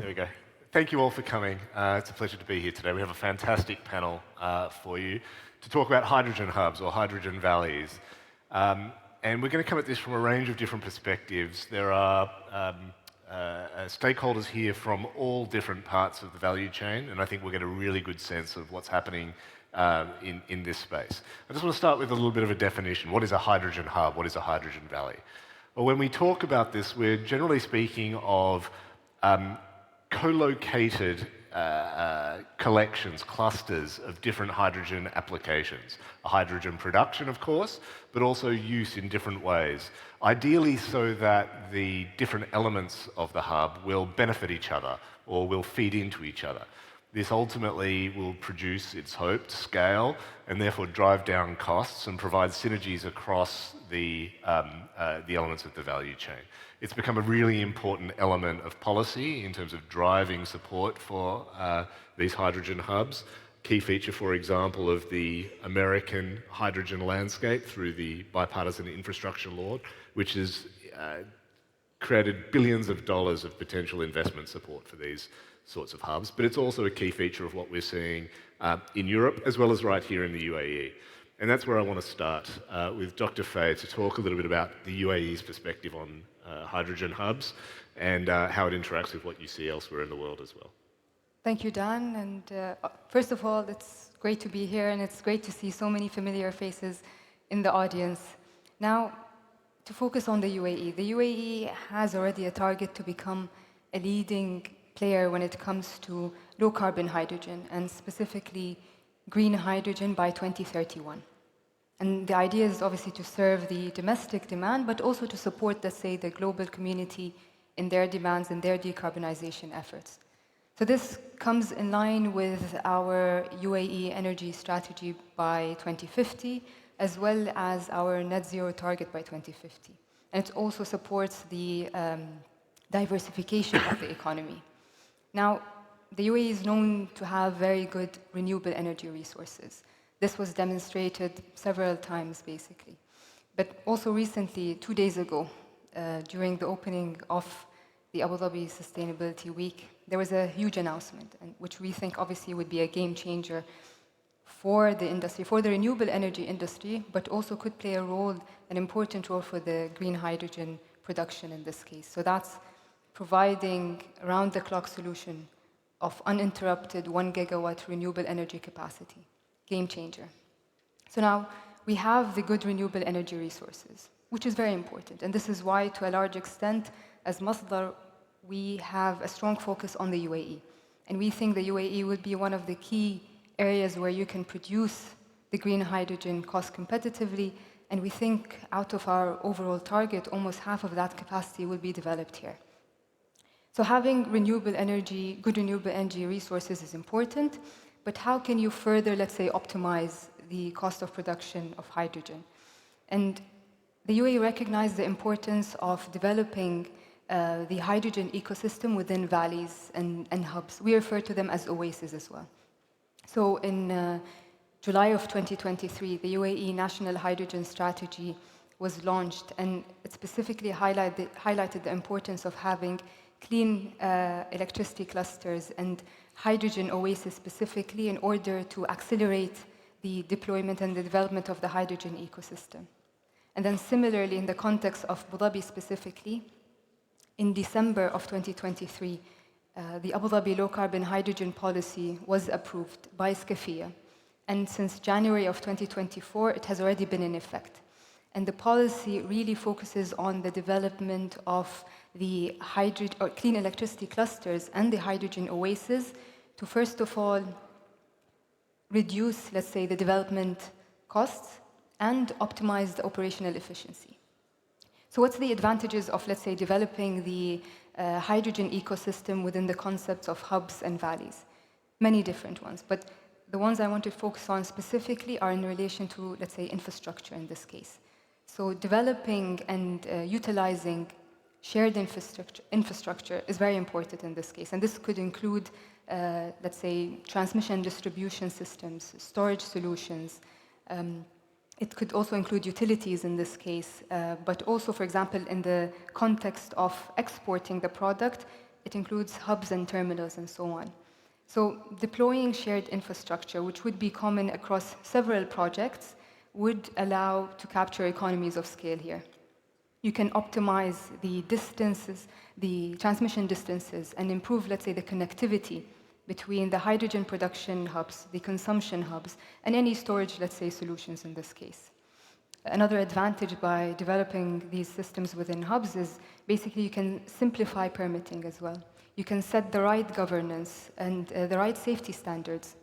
we go. Thank you all for coming. It's a pleasure to be here today. We have a fantastic panel for you to talk about hydrogen hubs or hydrogen valleys. And we're going to come at this from a range of different perspectives. There are stakeholders here from all different parts of the value chain, and I think we'll get a really good sense of what's happening in this space. I just want to start with a little bit of a definition. What is a hydrogen hub? What is a hydrogen valley? Well, when we talk about this, we're generally speaking of co-located collections, clusters of different hydrogen applications. Hydrogen production, of course, but also use in different ways. Ideally so that the different elements of the hub will benefit each other or will feed into each other. This ultimately will produce, it's hoped, scale and therefore drive down costs and provide synergies across the elements of the value chain. It's become a really important element of policy in terms of driving support for these hydrogen hubs. Key feature, for example, of the American hydrogen landscape through the bipartisan infrastructure law, which has created billions of dollars of potential investment support for these sorts of hubs. But it's also a key feature of what we're seeing in Europe, as well as right here in the UAE. And that's where I want to start with Dr. Faye to talk a little bit about the UAE's perspective on hydrogen hubs and how it interacts with what you see elsewhere in the world as well. Thank you, Dan. And first of all, it's great to be here, and it's great to see so many familiar faces in the audience. Now, to focus on the UAE has already a target to become a leading player when it comes to low-carbon hydrogen, and specifically green hydrogen by 2031. And the idea is obviously to serve the domestic demand, but also to support, let's say, the global community in their demands and their decarbonization efforts. So this comes in line with our UAE energy strategy by 2050, as well as our net zero target by 2050. And it also supports the diversification of the economy. Now, the UAE is known to have very good renewable energy resources. This was demonstrated several times, basically. But also recently, 2 days ago, during the opening of the Abu Dhabi Sustainability Week, there was a huge announcement, which we think obviously would be a game changer for the industry, for the renewable energy industry, but also could play an important role for the green hydrogen production in this case. So that's providing round-the-clock solution of uninterrupted 1 gigawatt renewable energy capacity. Game changer. So now we have the good renewable energy resources, which is very important. And this is why, to a large extent, as Masdar, we have a strong focus on the UAE. And we think the UAE would be one of the key areas where you can produce the green hydrogen cost competitively. And we think out of our overall target, almost half of that capacity will be developed here. So having good renewable energy resources is important, but how can you further, let's say, optimize the cost of production of hydrogen? And the UAE recognized the importance of developing the hydrogen ecosystem within valleys and hubs. We refer to them as oases as well. So in July of 2023, the UAE National Hydrogen Strategy was launched, and it specifically highlighted the importance of having clean electricity clusters and hydrogen oasis specifically in order to accelerate the deployment and the development of the hydrogen ecosystem. And then similarly, in the context of Abu Dhabi specifically, in December of 2023, the Abu Dhabi low-carbon hydrogen policy was approved by SCAFIA. And since January of 2024, it has already been in effect. And the policy really focuses on the development of the clean electricity clusters and the hydrogen oases to, first of all, reduce, let's say, the development costs and optimize the operational efficiency. So what's the advantages of, let's say, developing the hydrogen ecosystem within the concepts of hubs and valleys? Many different ones, but the ones I want to focus on specifically are in relation to, let's say, infrastructure in this case. So developing and utilizing shared infrastructure is very important in this case. And this could include, let's say, transmission and distribution systems, storage solutions. It could also include utilities in this case, but also, for example, in the context of exporting the product, It includes hubs and terminals and so on. So deploying shared infrastructure, which would be common across several projects, would allow to capture economies of scale here. You can optimize the distances, the transmission distances, and improve, let's say, the connectivity between the hydrogen production hubs, the consumption hubs, and any storage, let's say, solutions in this case. Another advantage by developing these systems within hubs is basically you can simplify permitting as well. You can set the right governance and the right safety standards.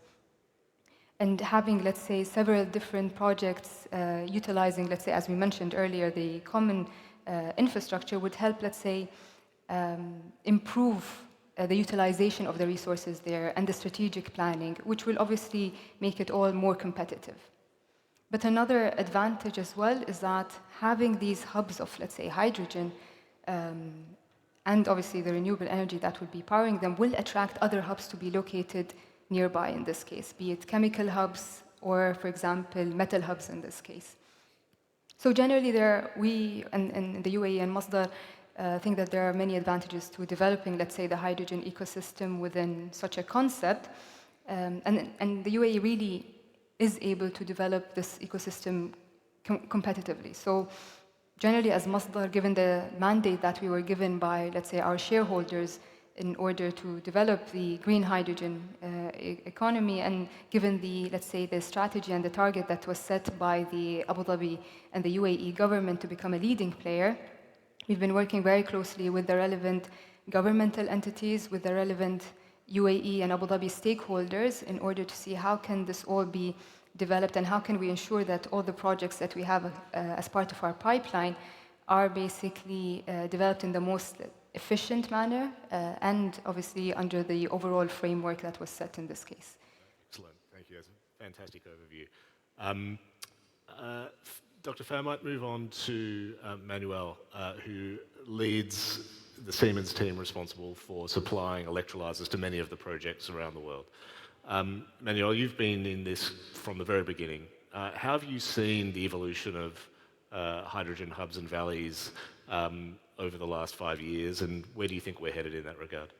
And having, let's say, several different projects utilizing, let's say, as we mentioned earlier, the common infrastructure would help, let's say, improve the utilization of the resources there and the strategic planning, which will obviously make it all more competitive. But another advantage as well is that having these hubs of, let's say, hydrogen and obviously the renewable energy that would be powering them will attract other hubs to be located nearby in this case, be it chemical hubs or, for example, metal hubs in this case. So generally we and the UAE and Masdar think that there are many advantages to developing, let's say, the hydrogen ecosystem within such a concept. And the UAE really is able to develop this ecosystem competitively. So generally, as Masdar, given the mandate that we were given by, let's say, our shareholders in order to develop the green hydrogen economy, and given the, let's say, the strategy and the target that was set by the Abu Dhabi and the UAE government to become a leading player, we've been working very closely with the relevant governmental entities, with the relevant UAE and Abu Dhabi stakeholders in order to see how can this all be developed and how can we ensure that all the projects that we have as part of our pipeline are basically developed in the most efficient manner and obviously under the overall framework that was set in this case. Excellent, thank you. That's a fantastic overview. Dr. Faye, I might move on to Manuel, who leads the Siemens team responsible for supplying electrolyzers to many of the projects around the world. Manuel, you've been in this from the very beginning. How have you seen the evolution of hydrogen hubs and valleys over the last 5 years, and where do you think we're headed in that regard?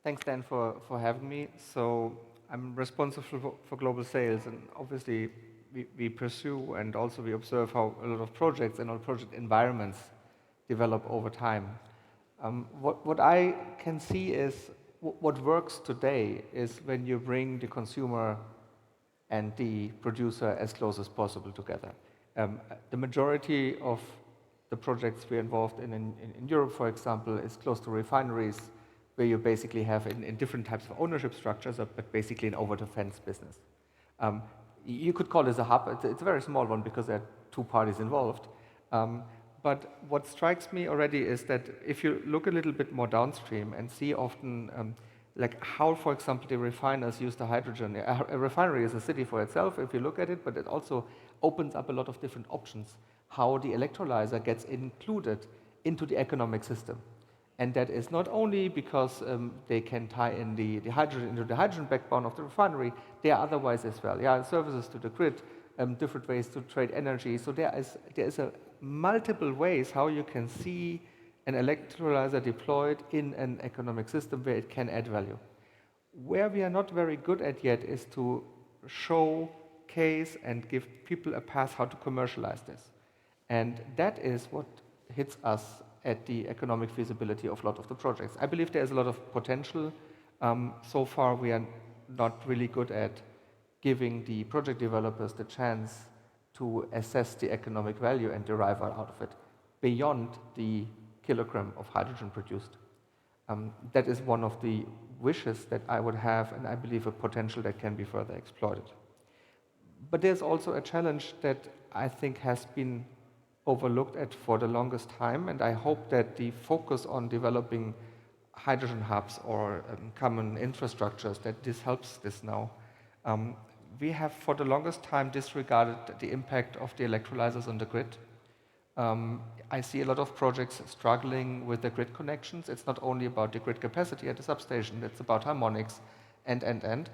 Thanks, Dan, for having me. So I'm responsible for global sales, and obviously we pursue and also we observe how a lot of projects and all project environments develop over time. What I can see is what works today is when you bring the consumer and the producer as close as possible together. The majority of the projects we're involved in Europe, for example, is close to refineries, where you basically have in different types of ownership structures, but basically an over-the-fence business. You could call this a hub. It's a very small one because there are two parties involved. But what strikes me already is that if you look a little bit more downstream and see often like how, for example, the refiners use the hydrogen. A refinery is a city for itself, if you look at it, but it also opens up a lot of different options, how the electrolyzer gets included into the economic system. And that is not only because they can tie in the hydrogen into the hydrogen backbone of the refinery, they are otherwise as well. Yeah, services to the grid, different ways to trade energy. So there is a multiple ways how you can see an electrolyzer deployed in an economic system where it can add value. Where we are not very good at yet is to showcase and give people a path how to commercialize this. And that is what hits us at the economic feasibility of a lot of the projects. I believe there is a lot of potential. So far, we are not really good at giving the project developers the chance to assess the economic value and derive out of it beyond the kilogram of hydrogen produced. That is one of the wishes that I would have, and I believe a potential that can be further exploited. But there's also a challenge that I think has been overlooked at for the longest time, and I hope that the focus on developing hydrogen hubs or common infrastructures, that this helps this now. We have for the longest time disregarded the impact of the electrolyzers on the grid. I see a lot of projects struggling with the grid connections. It's not only about the grid capacity at the substation, it's about harmonics and.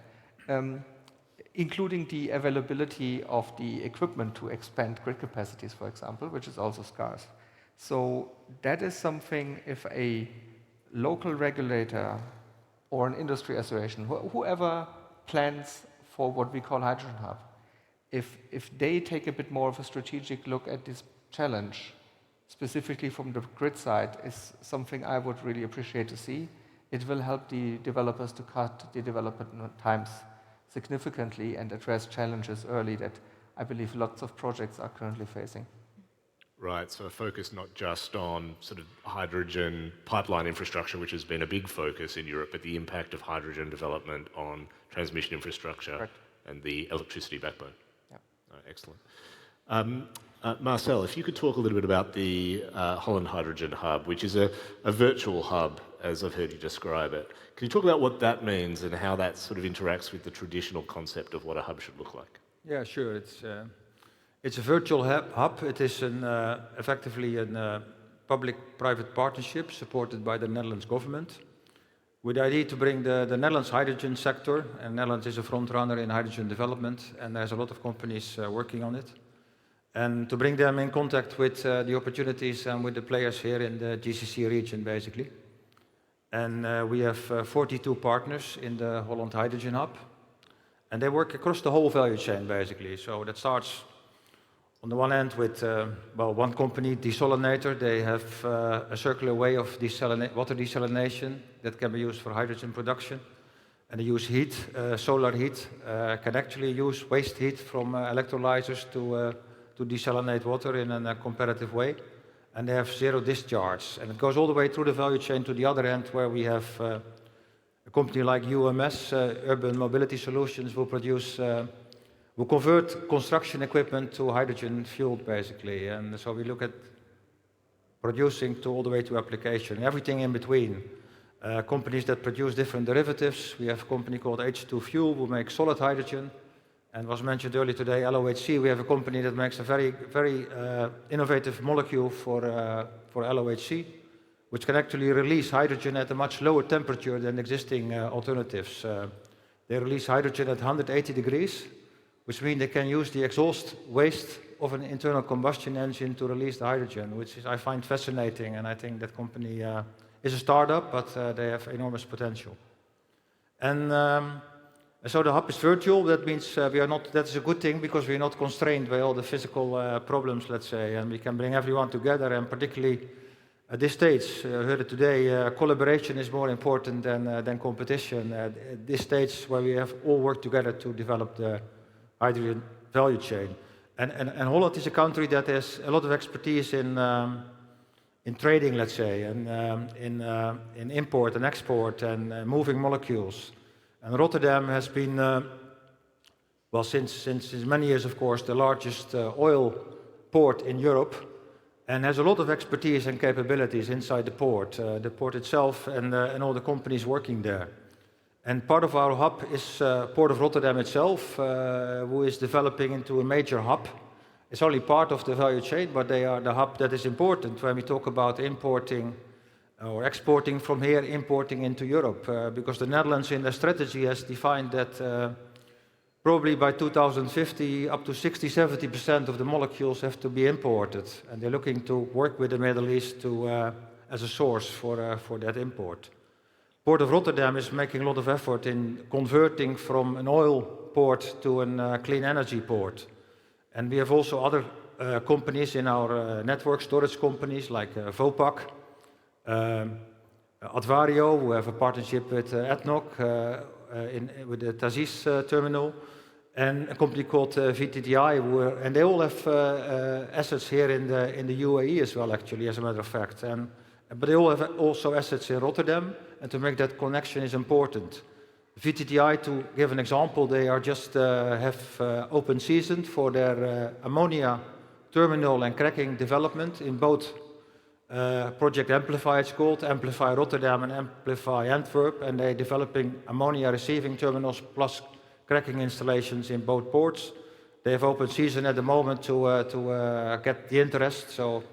Including the availability of the equipment to expand grid capacities, for example, which is also scarce. So that is something, if a local regulator or an industry association, whoever plans for what we call Hydrogen Hub, if they take a bit more of a strategic look at this challenge, specifically from the grid side, is something I would really appreciate to see. It will help the developers to cut the development times significantly and address challenges early that I believe lots of projects are currently facing. Right, so a focus not just on sort of hydrogen pipeline infrastructure, which has been a big focus in Europe, but the impact of hydrogen development on transmission infrastructure. Correct. And the electricity backbone. Yep. Excellent. Marcel, if you could talk a little bit about the Holland Hydrogen Hub, which is a virtual hub, as I've heard you describe it. Can you talk about what that means and how that sort of interacts with the traditional concept of what a hub should look like? Yeah, sure. It's a virtual hub. It is effectively a public-private partnership supported by the Netherlands government, with the idea to bring the Netherlands hydrogen sector, and Netherlands is a front runner in hydrogen development, and there's a lot of companies working on it, and to bring them in contact with the opportunities and with the players here in the GCC region, basically. And we have 42 partners in the Holland Hydrogen Hub, and they work across the whole value chain, basically. So that starts on the one hand with, one company, Desalinator. They have a circular way of water desalination that can be used for hydrogen production. And they use heat, solar heat, can actually use waste heat from electrolyzers to desalinate water in a competitive way. And they have zero discharge. And it goes all the way through the value chain to the other end, where we have a company like UMS, Urban Mobility Solutions, will convert construction equipment to hydrogen fueled, basically. And so we look at producing to all the way to application, everything in between. Companies that produce different derivatives. We have a company called H2 Fuel who makes solid hydrogen. And was mentioned earlier today, LOHC. We have a company that makes a very, very innovative molecule for LOHC, which can actually release hydrogen at a much lower temperature than existing alternatives. They release hydrogen at 180 degrees, which means they can use the exhaust waste of an internal combustion engine to release the hydrogen, which I find fascinating, and I think that company is a startup, but they have enormous potential. And so the hub is virtual. That means that's a good thing, because we're not constrained by all the physical problems, let's say, and we can bring everyone together, and particularly at this stage, I heard it today, collaboration is more important than competition. At this stage where we have all worked together to develop the hydrogen value chain. And Holland is a country that has a lot of expertise in trading, let's say, and in import and export and moving molecules. And Rotterdam has been, since many years, of course, the largest oil port in Europe, and has a lot of expertise and capabilities inside the port itself, and all the companies working there. And part of our hub is Port of Rotterdam itself, who is developing into a major hub. It's only part of the value chain, but they are the hub that is important when we talk about importing or exporting from here, importing into Europe, because the Netherlands in their strategy has defined that probably by 2050 up to 60-70% of the molecules have to be imported, and they're looking to work with the Middle East as a source for that import. Port of Rotterdam is making a lot of effort in converting from an oil port to a clean energy port, and we have also other companies in our network, storage companies like Vopak, Advario, who have a partnership with ADNOC with the Tazis terminal, and a company called VTTI, and they all have assets here in the UAE as well, actually, as a matter of fact. But they all have also assets in Rotterdam, and to make that connection is important. VTTI, to give an example, they are just have open season for their ammonia terminal and cracking development in both Project Amplify, it's called, Amplify Rotterdam and Amplify Antwerp, and they're developing ammonia receiving terminals plus cracking installations in both ports. They have open season at the moment to get the interest, so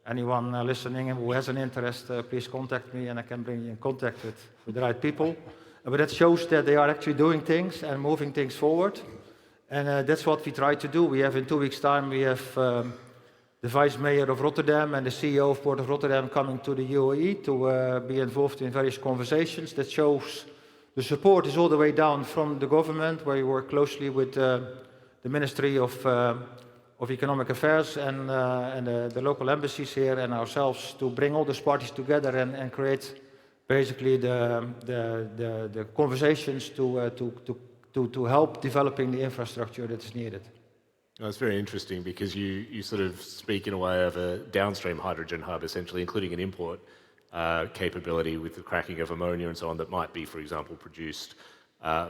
anyone listening who has an interest, please contact me and I can bring you in contact with the right people. But that shows that they are actually doing things and moving things forward, and that's what we try to do. We have in 2 weeks' time, we have the Vice Mayor of Rotterdam and the CEO of Port of Rotterdam coming to the UAE to be involved in various conversations. That shows the support is all the way down from the government, where you work closely with the Ministry of Economic Affairs and the local embassies here and ourselves to bring all those parties together and create basically the conversations to help developing the infrastructure that is needed. That's very interesting because you sort of speak in a way of a downstream hydrogen hub, essentially, including an import capability with the cracking of ammonia and so on that might be, for example, produced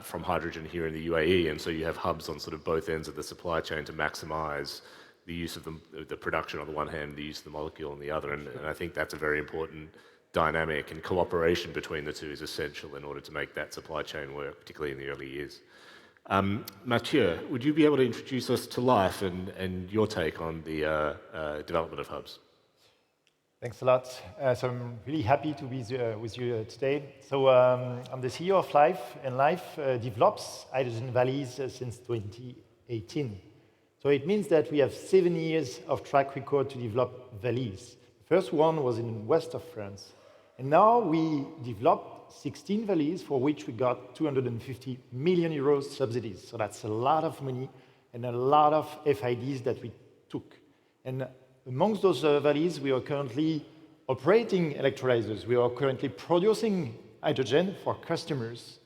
from hydrogen here in the UAE. And so you have hubs on sort of both ends of the supply chain to maximize the use of the production on the one hand, the use of the molecule on the other. And I think that's a very important dynamic, and cooperation between the two is essential in order to make that supply chain work, particularly in the early years. Matthieu, would you be able to introduce us to Lhyfe and your take on the development of hubs? Thanks a lot. So I'm really happy to be with you today. So I'm the CEO of Lhyfe, and Lhyfe develops hydrogen valleys since 2018. So it means that we have 7 years of track record to develop valleys. The first one was in west of France. And now we developed 16 valleys for which we got 250 million euros subsidies. So that's a lot of money and a lot of FIDs that we took. And amongst those valleys, we are currently operating electrolyzers. We are currently producing hydrogen for customers.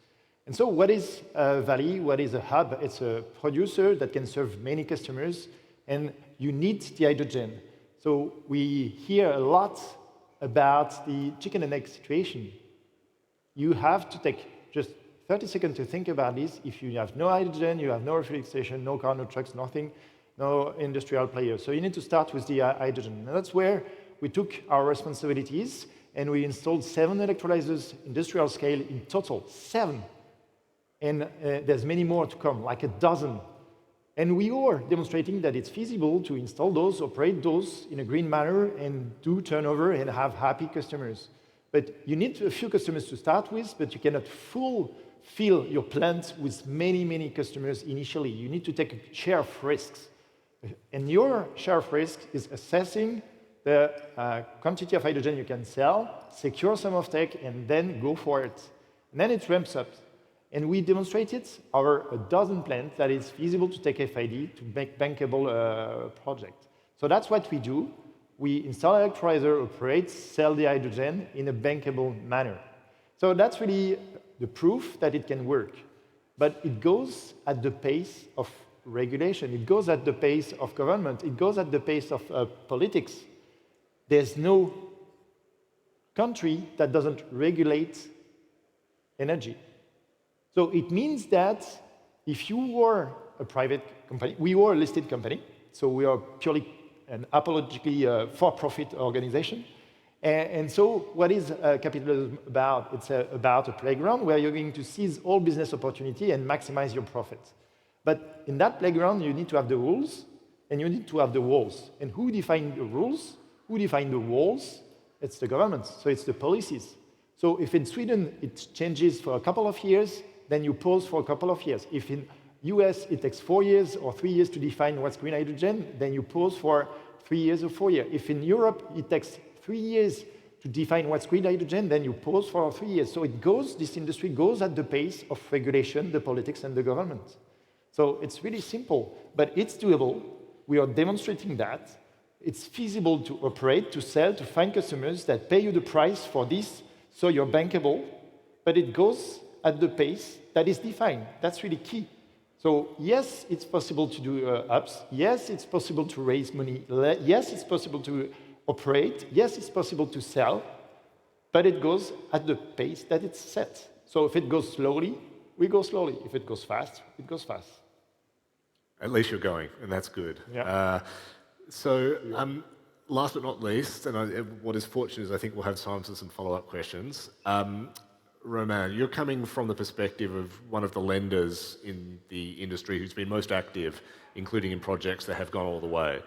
And so what is a valley? What is a hub? It's a producer that can serve many customers, and you need the hydrogen. So we hear a lot about the chicken and egg situation. You have to take just 30 seconds to think about this. If you have no hydrogen, you have no refueling station, no car, no trucks, nothing, no industrial players. So you need to start with the hydrogen. And that's where we took our responsibilities, and we installed 7 electrolyzers, industrial scale in total, 7. And there's many more to come, like a dozen. And we are demonstrating that it's feasible to install those, operate those in a green manner, and do turnover and have happy customers. But you need a few customers to start with, but you cannot fill your plant with many, many customers initially. You need to take a share of risks. And your share of risk is assessing the quantity of hydrogen you can sell, secure some offtake, and then go for it. And then it ramps up. And we demonstrated a dozen plants that it's feasible to take FID to make bankable project. So that's what we do. We install electrolyzer, operate, sell the hydrogen in a bankable manner. So that's really the proof that it can work. But it goes at the pace of regulation. It goes at the pace of government. It goes at the pace of politics. There's no country that doesn't regulate energy. So it means that if you are a private company, we are a listed company, so we are purely an apologically for-profit organization. And so what is capitalism about? It's about a playground where you're going to seize all business opportunity and maximize your profits. But in that playground, you need to have the rules, and you need to have the walls. And who define the rules? Who define the walls? It's the government, so it's the policies. So if in Sweden it changes for a couple of years, then you pause for a couple of years. If in US it takes 4 years or 3 years to define what's green hydrogen, then you pause for 3 years or 4 years. If in Europe it takes 3 years to define what's green hydrogen, then you pause for 3 years. So it goes, this industry goes at the pace of regulation, the politics, and the government. So it's really simple, but it's doable. We are demonstrating that. It's feasible to operate, to sell, to find customers that pay you the price for this, so you're bankable, but it goes at the pace that is defined. That's really key. So yes, it's possible to do ups. Yes, it's possible to raise money. Yes, it's possible to operate. Yes, it's possible to sell, but it goes at the pace that it's set. So if it goes slowly, we go slowly. If it goes fast, it goes fast. At least you're going, and that's good. Yeah. Last but not least, and what is fortunate is I think we'll have time for some follow-up questions. Romain, you're coming from the perspective of one of the lenders in the industry who's been most active, including in projects that have gone all the way.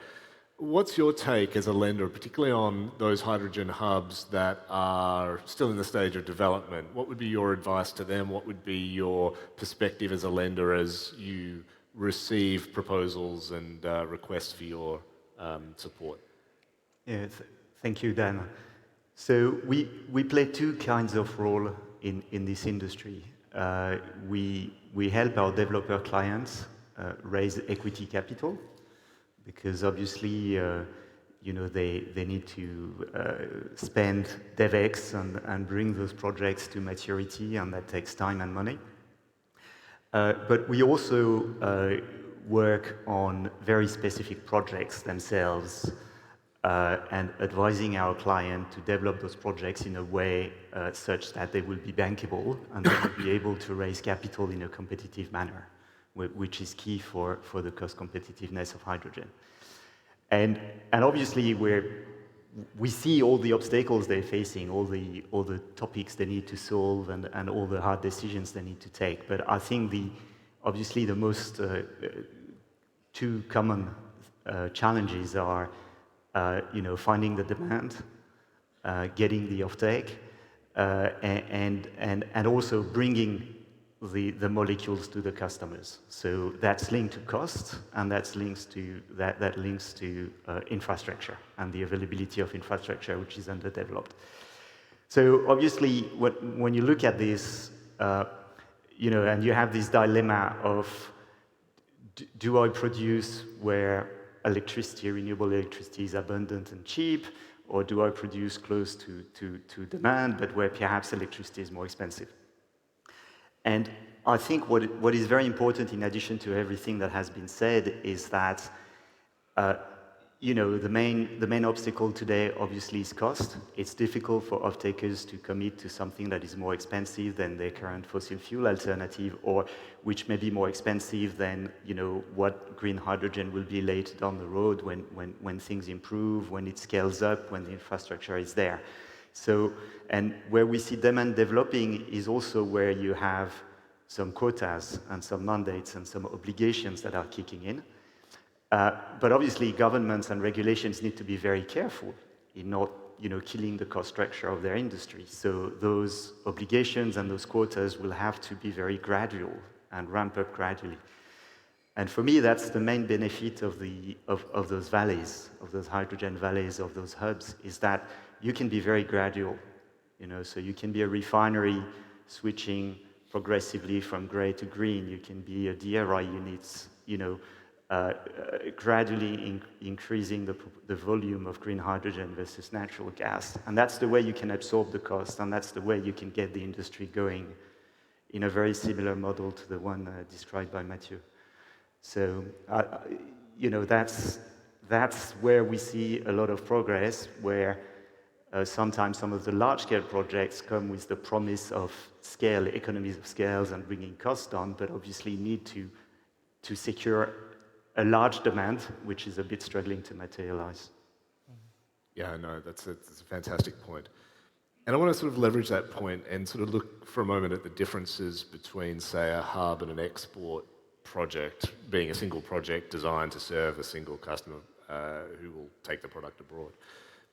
What's your take as a lender, particularly on those hydrogen hubs that are still in the stage of development? What would be your advice to them? What would be your perspective as a lender as you receive proposals and requests for your support? Yeah, thank you, Dan. So we play two kinds of role in this industry. We help our developer clients raise equity capital, because obviously they need to spend DevEx and bring those projects to maturity, and that takes time and money. But we also work on very specific projects themselves, and advising our client to develop those projects in a way such that they will be bankable and they will be able to raise capital in a competitive manner, which is key for the cost competitiveness of hydrogen. And obviously we see all the obstacles they're facing, all the topics they need to solve, and all the hard decisions they need to take. But I think obviously the most two common challenges are finding the demand, getting the offtake, and also bringing the molecules to the customers. So that's linked to cost, and that links to infrastructure and the availability of infrastructure, which is underdeveloped. So obviously, when you look at this, and you have this dilemma of, do I produce where renewable electricity is abundant and cheap, or do I produce close to demand, but where perhaps electricity is more expensive? And I think what is very important, in addition to everything that has been said, is that the main obstacle today obviously is cost. It's difficult for off-takers to commit to something that is more expensive than their current fossil fuel alternative, or which may be more expensive than what green hydrogen will be later down the road when things improve, when it scales up, when the infrastructure is there. So, and where we see demand developing is also where you have some quotas and some mandates and some obligations that are kicking in. But obviously, governments and regulations need to be very careful in not, killing the cost structure of their industry. So those obligations and those quotas will have to be very gradual and ramp up gradually. And for me, that's the main benefit of those valleys, of those hydrogen valleys, of those hubs, is that you can be very gradual. So you can be a refinery switching progressively from grey to green. You can be a DRI unit, gradually increasing the volume of green hydrogen versus natural gas. And that's the way you can absorb the cost, and that's the way you can get the industry going in a very similar model to the one described by Matthieu. So, that's where we see a lot of progress, where sometimes some of the large-scale projects come with the promise of scale, economies of scales, and bringing costs down, but obviously need to secure a large demand, which is a bit struggling to materialize. Yeah, no, that's a fantastic point. And I want to sort of leverage that point and sort of look for a moment at the differences between, say, a hub and an export project, being a single project designed to serve a single customer who will take the product abroad.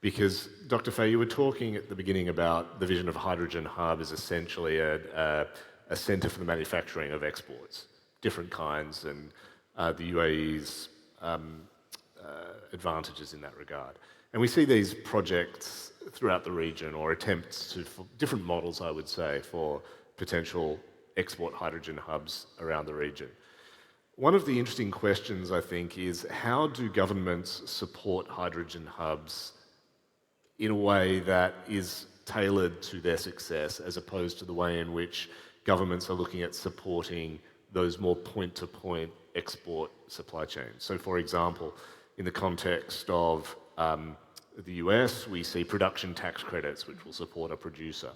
Because, Dr. Faye, you were talking at the beginning about the vision of a hydrogen hub as essentially a centre for the manufacturing of exports, different kinds, and the UAE's advantages in that regard. And we see these projects throughout the region, or attempts to, for different models, I would say, for potential export hydrogen hubs around the region. One of the interesting questions, I think, is how do governments support hydrogen hubs in a way that is tailored to their success, as opposed to the way in which governments are looking at supporting those more point-to-point export supply chains? So, for example, in the context of the US, we see production tax credits, which will support a producer.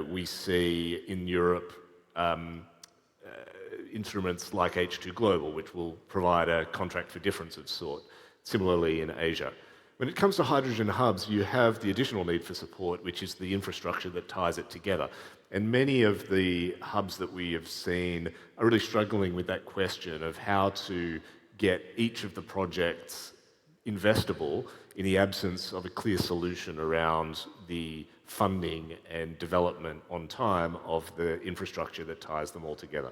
We see in Europe instruments like H2 Global, which will provide a contract for difference of sort. Similarly in Asia. When it comes to hydrogen hubs, you have the additional need for support, which is the infrastructure that ties it together. And many of the hubs that we have seen are really struggling with that question of how to get each of the projects investable in the absence of a clear solution around the funding and development on time of the infrastructure that ties them all together.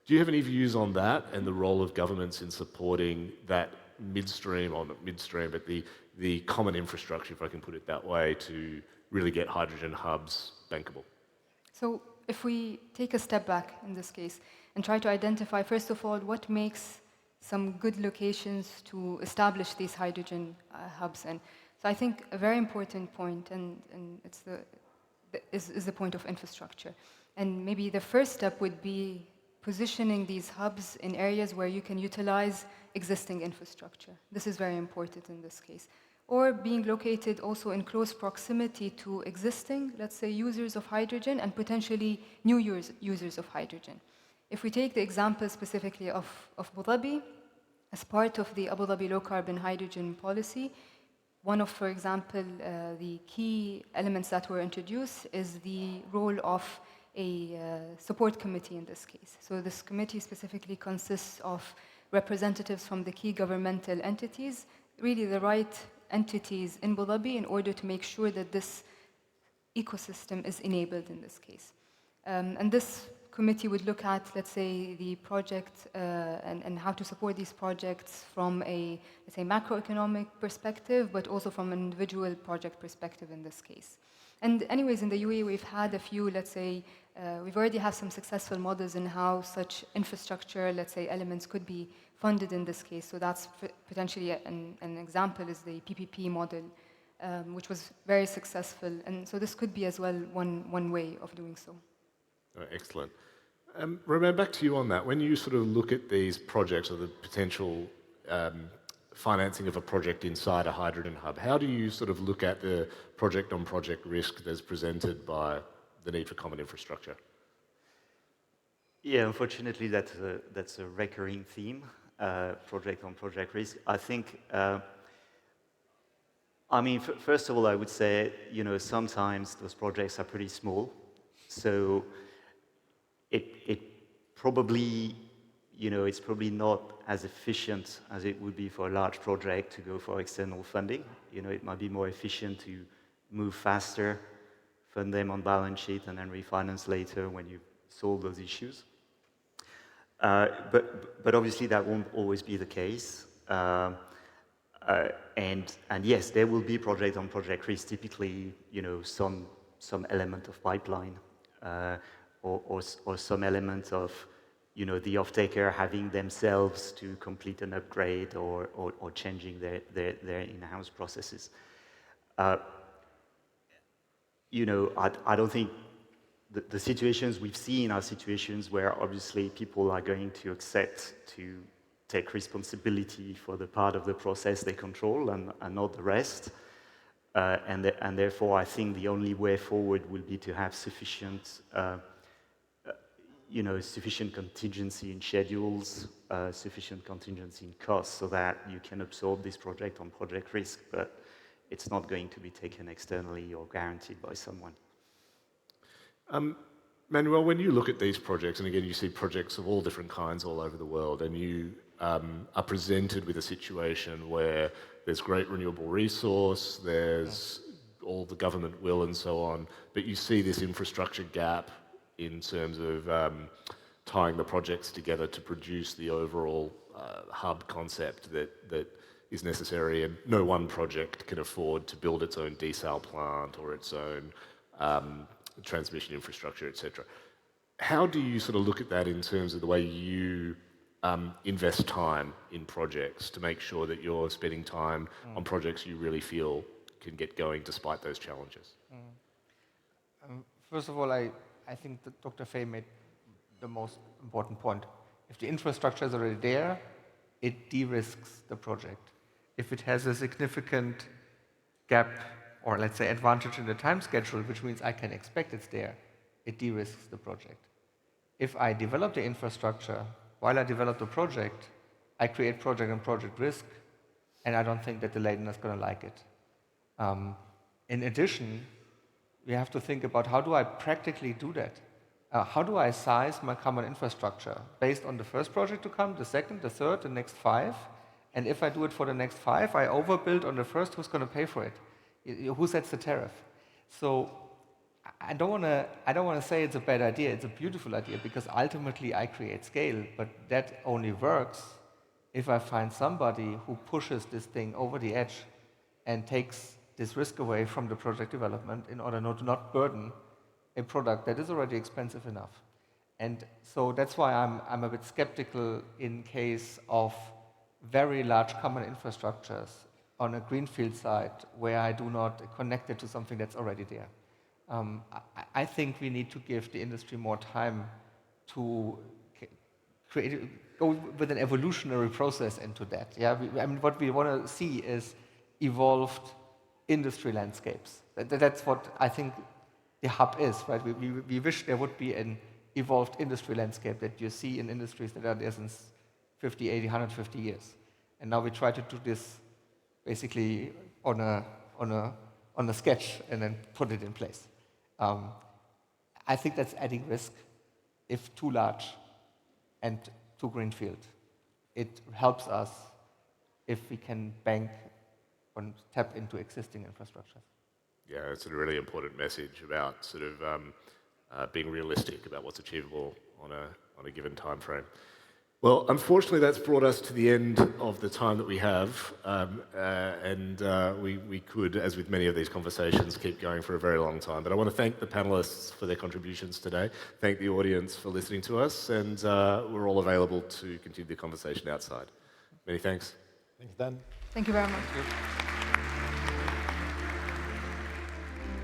Do you have any views on that and the role of governments in supporting that midstream, or not midstream, but the common infrastructure, if I can put it that way, to really get hydrogen hubs bankable? So if we take a step back in this case and try to identify, first of all, what makes some good locations to establish these hydrogen hubs in. So I think a very important point, and it's is the point of infrastructure. And maybe the first step would be positioning these hubs in areas where you can utilize existing infrastructure. This is very important in this case. Or being located also in close proximity to existing, let's say, users of hydrogen and potentially new users of hydrogen. If we take the example specifically of Abu Dhabi, as part of the Abu Dhabi low-carbon hydrogen policy, one of, for example, the key elements that were introduced is the role of a support committee in this case. So this committee specifically consists of representatives from the key governmental entities, really the right entities in Abu Dhabi, in order to make sure that this ecosystem is enabled in this case. And this committee would look at, let's say, the project and how to support these projects from a, let's say, macroeconomic perspective, but also from an individual project perspective in this case. And anyways, in the UAE, we've had a few, let's say, we've already have some successful models in how such infrastructure, let's say, elements could be funded in this case. So that's potentially an example is the PPP model, which was very successful. And so this could be as well one way of doing so. Oh, excellent. Romain, back to you on that. When you sort of look at these projects or the potential financing of a project inside a hydrogen hub, how do you sort of look at the project-on-project risk that's presented by the need for common infrastructure? Yeah, unfortunately, that's a recurring theme, project-on-project risk. I think, I mean, first of all, I would say, you know, sometimes those projects are pretty small, so it probably, you know, it's probably not as efficient as it would be for a large project to go for external funding. You know, it might be more efficient to move faster, fund them on balance sheet, and then refinance later when you solve those issues. But obviously that won't always be the case. And yes, there will be project-on-project risk, typically, you know, some element of pipeline, or some element of, you know, the off-taker having themselves to complete an upgrade or changing their in-house processes. You know, I don't think the situations we've seen are situations where obviously people are going to accept to take responsibility for the part of the process they control and not the rest. And therefore, I think the only way forward will be to have sufficient, you know, sufficient contingency in schedules, sufficient contingency in costs, so that you can absorb this project-on-project risk, but it's not going to be taken externally or guaranteed by someone. Manuel, when you look at these projects, and again, you see projects of all different kinds all over the world, and you are presented with a situation where there's great renewable resource, there's all the government will and so on, but you see this infrastructure gap in terms of tying the projects together to produce the overall hub concept that is necessary, and no one project can afford to build its own desal plant or its own transmission infrastructure, etc. How do you sort of look at that in terms of the way you invest time in projects to make sure that you're spending time on projects you really feel can get going despite those challenges? First of all, I think that Dr. Faye made the most important point. If the infrastructure is already there, it de-risks the project. If it has a significant gap, or let's say advantage in the time schedule, which means I can expect it's there, it de-risks the project. If I develop the infrastructure while I develop the project, I create project and project risk, and I don't think that the landowner is going to like it. In addition, we have to think about how do I practically do that? How do I size my common infrastructure based on the first project to come, the second, the third, the next 5? And if I do it for the next 5, I overbuild on the first, who's going to pay for it? Who sets the tariff? So I don't want to say it's a bad idea. It's a beautiful idea because ultimately I create scale, but that only works if I find somebody who pushes this thing over the edge and takes this risk away from the project development in order to not burden a product that is already expensive enough. And so that's why I'm a bit skeptical in case of very large common infrastructures on a greenfield site where I do not connect it to something that's already there. I think we need to give the industry more time to go with an evolutionary process into that. Yeah, I mean, what we want to see is evolved industry landscapes. That's what I think the hub is, right? We wish there would be an evolved industry landscape that you see in industries that are there since 50, 80, 150 years. And now we try to do this basically on a sketch and then put it in place. I think that's adding risk if too large and too greenfield. It helps us if we can bank and tap into existing infrastructure. Yeah, it's a really important message about sort of being realistic about what's achievable on a given time frame. Well, unfortunately, that's brought us to the end of the time that we have, and we could, as with many of these conversations, keep going for a very long time. But I want to thank the panelists for their contributions today, thank the audience for listening to us, and we're all available to continue the conversation outside. Many thanks. Thanks, Dan. Thank you very much. Thank you.